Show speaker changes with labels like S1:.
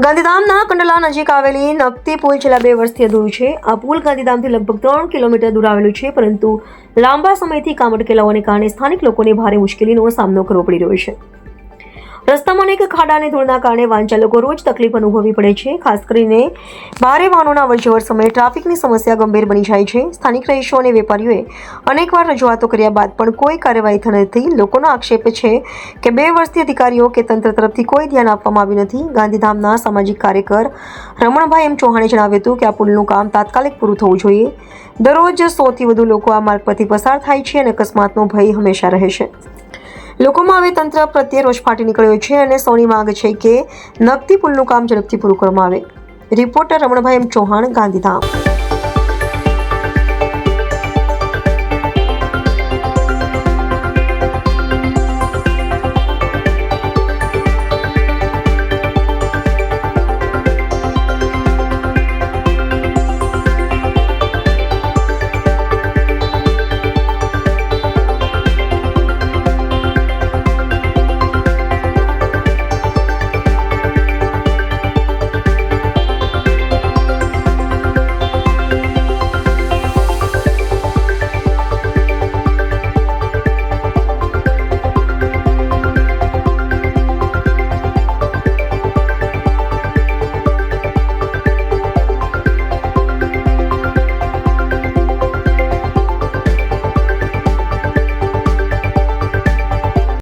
S1: ગાંધીધામના કંડલા નજીક આવેલી નકતી પુલ છેલ્લા 2 વર્ષથી અધૂરું છે. આ પુલ ગાંધીધામથી લગભગ 3 કિલોમીટર દૂર આવેલું છે, પરંતુ લાંબા સમયથી કામ અટકેલાઓને કારણે સ્થાનિક લોકોને ભારે મુશ્કેલીનો સામનો કરવો પડી રહ્યો છે. રસ્તામાં અનેક ખાડા અને ધૂળના કારણે વાહન ચાલકો રોજ તકલીફ અનુભવવી પડે છે. ખાસ કરીને ભારે વાહનોના અવરજવર સમયે ટ્રાફિકની સમસ્યા ગંભીર બની જાય છે. સ્થાનિક રહીશો અને વેપારીઓએ અનેકવાર રજૂઆતો કર્યા બાદ પણ કોઈ કાર્યવાહી થઈ નથી. લોકોનો આક્ષેપ છે કે 2 વર્ષથી અધિકારીઓ કે તંત્ર તરફથી કોઈ ધ્યાન આપવામાં આવ્યું નથી. ગાંધીધામના સામાજિક કાર્યકર રમણભાઈ એમ ચૌહાણે જણાવ્યું હતું કે આ પુલનું કામ તાત્કાલિક પૂરું થવું જોઈએ. દરરોજ 100થી વધુ લોકો આ માર્ગ પરથી પસાર થાય છે અને અકસ્માતનો ભય હંમેશા રહે છે. લોકોમાં હવે તંત્ર પ્રત્યે રોષ ફાટી નીકળ્યો છે અને સૌની માંગ છે કે નકતી પુલનું કામ ઝડપથી પૂરું કરવામાં આવે. રિપોર્ટર રમણભાઈ એમ ચૌહાણ, ગાંધીધામ.